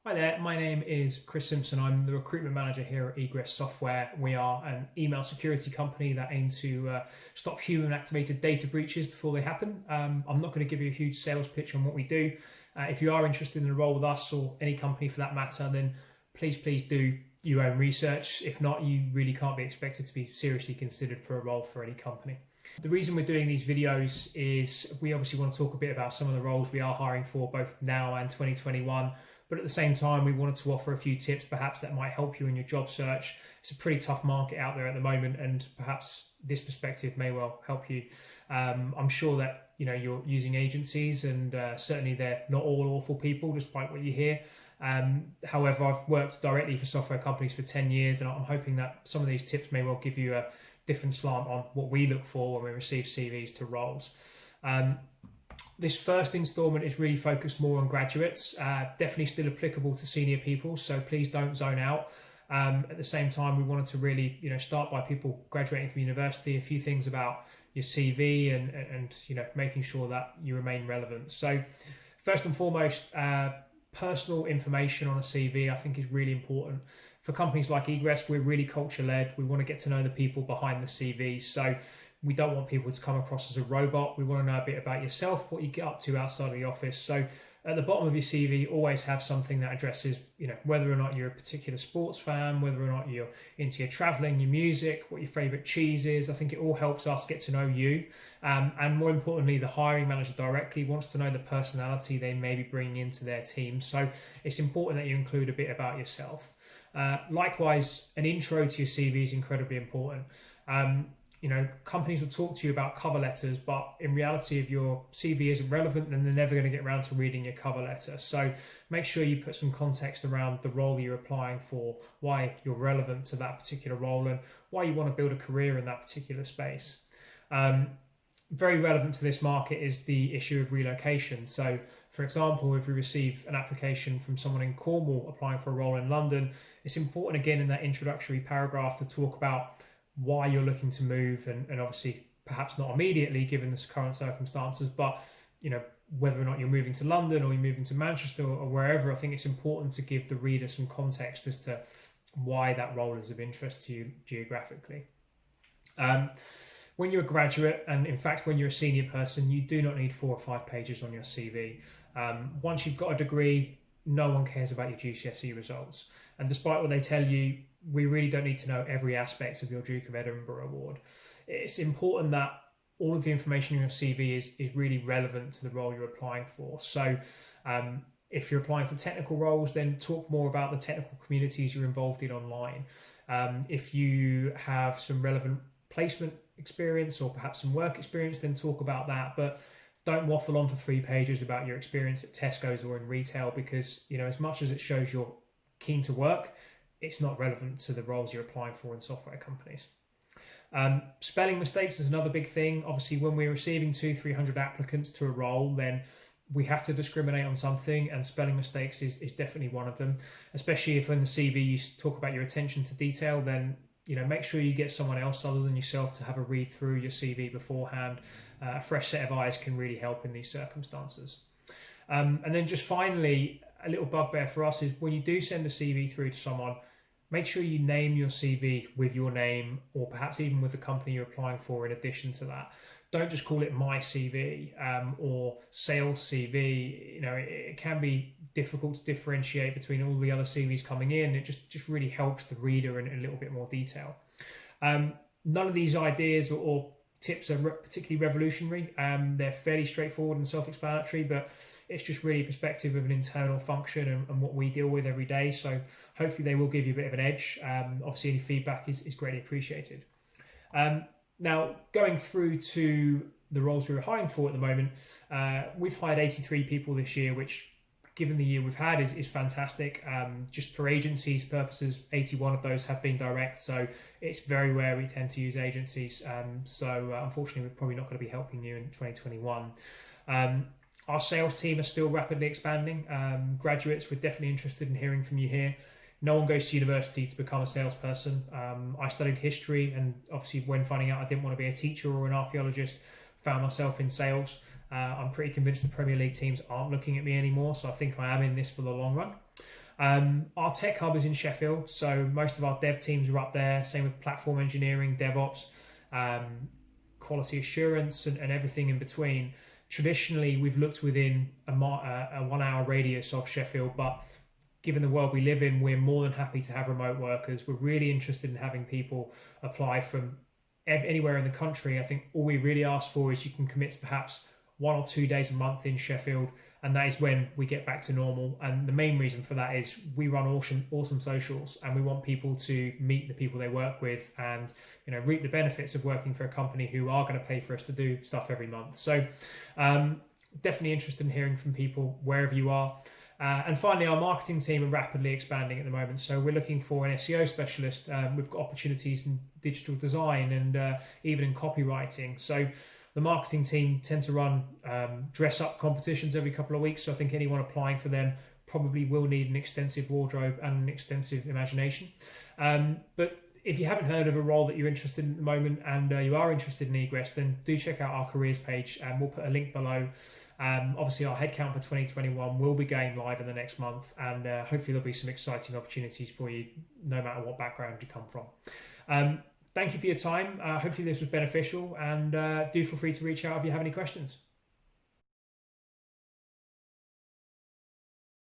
Hi there, my name is Chris Simpson. I'm the Recruitment Manager here at Egress Software. We are an email security company that aim to stop human-activated data breaches before they happen. I'm not going to give you a huge sales pitch on what we do. If you are interested in a role with us or any company for that matter, then please do your own research. If not, you really can't be expected to be seriously considered for a role for any company. The reason we're doing these videos is we obviously want to talk a bit about some of the roles we are hiring for both now and 2021. But at the same time, we wanted to offer a few tips perhaps that might help you in your job search. It's a pretty tough market out there at the moment, and perhaps this perspective may well help you. I'm sure that you're using agencies, and certainly they're not all awful people, despite what you hear. However, I've worked directly for software companies for 10 years, and I'm hoping that some of these tips may well give you a different slant on what we look for when we receive CVs to roles. This first installment is really focused more on graduates, definitely still applicable to senior people, so please don't zone out. At the same time, we wanted to really start by people graduating from university, a few things about your CV and making sure that you remain relevant. So first and foremost, personal information on a CV I think is really important. For companies like Egress, we're really culture-led. We want to get to know the people behind the CV. So we don't want people to come across as a robot. We want to know a bit about yourself, what you get up to outside of the office. So at the bottom of your CV, always have something that addresses, whether or not you're a particular sports fan, whether or not you're into your traveling, your music, what your favorite cheese is. I think it all helps us get to know you. And more importantly, the hiring manager directly wants to know the personality they may be bringing into their team. So it's important that you include a bit about yourself. Likewise, an intro to your CV is incredibly important. Companies will talk to you about cover letters, but in reality, if your CV isn't relevant, then they're never going to get around to reading your cover letter. So make sure you put some context around the role you're applying for, why you're relevant to that particular role, and why you want to build a career in that particular space. Very relevant to this market is the issue of relocation. So, for example, if we receive an application from someone in Cornwall applying for a role in London, it's important again in that introductory paragraph to talk about why you're looking to move, and obviously perhaps not immediately given the current circumstances, but whether or not you're moving to London or you're moving to Manchester or wherever. I think it's important to give the reader some context as to why that role is of interest to you geographically. When you're a graduate, and in fact when you're a senior person, you do not need 4 or 5 pages on your CV. Once you've got a degree, no one cares about your GCSE results. And despite what they tell you, we really don't need to know every aspect of your Duke of Edinburgh award. It's important that all of the information in your CV is really relevant to the role you're applying for. So if you're applying for technical roles, then talk more about the technical communities you're involved in online. If you have some relevant placement experience or perhaps some work experience, then talk about that. But don't waffle on for 3 pages about your experience at Tesco's or in retail, because as much as it shows you're keen to work, it's not relevant to the roles you're applying for in software companies. Spelling mistakes is another big thing. Obviously, when we're receiving 200-300 applicants to a role, then we have to discriminate on something, and spelling mistakes is definitely one of them. Especially if in the CV you talk about your attention to detail, then make sure you get someone else other than yourself to have a read through your CV beforehand. A fresh set of eyes can really help in these circumstances. And then just finally, a little bugbear for us is when you do send a CV through to someone, make sure you name your CV with your name, or perhaps even with the company you're applying for in addition to that. Don't just call it my CV or sales CV. It can be difficult to differentiate between all the other CVs coming in. It just really helps the reader in a little bit more detail. None of these ideas or tips are particularly revolutionary. They're fairly straightforward and self-explanatory, but it's just really perspective of an internal function and what we deal with every day. So hopefully they will give you a bit of an edge. Obviously, any feedback is greatly appreciated. Now, going through to the roles we're hiring for at the moment, we've hired 83 people this year, which, given the year we've had, is fantastic. Just for agencies purposes, 81 of those have been direct, so it's very rare we tend to use agencies. So unfortunately, we're probably not going to be helping you in 2021. Our sales team are still rapidly expanding. Graduates, we're definitely interested in hearing from you here. No one goes to university to become a salesperson. I studied history, and obviously when finding out I didn't want to be a teacher or an archaeologist, found myself in sales. I'm pretty convinced the Premier League teams aren't looking at me anymore, so I think I am in this for the long run. Our tech hub is in Sheffield, so most of our dev teams are up there. Same with platform engineering, DevOps, quality assurance, and everything in between. Traditionally, we've looked within a 1 hour radius of Sheffield, but given the world we live in, we're more than happy to have remote workers. We're really interested in having people apply from anywhere in the country. I think all we really ask for is you can commit to perhaps 1 or 2 days a month in Sheffield, and that is when we get back to normal. And the main reason for that is we run awesome socials, and we want people to meet the people they work with and reap the benefits of working for a company who are going to pay for us to do stuff every month. So definitely interested in hearing from people wherever you are. And finally, our marketing team are rapidly expanding at the moment. So we're looking for an SEO specialist. We've got opportunities in digital design and even in copywriting. So the marketing team tend to run dress-up competitions every couple of weeks. So I think anyone applying for them probably will need an extensive wardrobe and an extensive imagination. But if you haven't heard of a role that you're interested in at the moment and you are interested in Egress, then do check out our careers page, and we'll put a link below. Obviously, our headcount for 2021 will be going live in the next month, and hopefully there'll be some exciting opportunities for you, no matter what background you come from. Thank you for your time. Hopefully this was beneficial, and do feel free to reach out if you have any questions.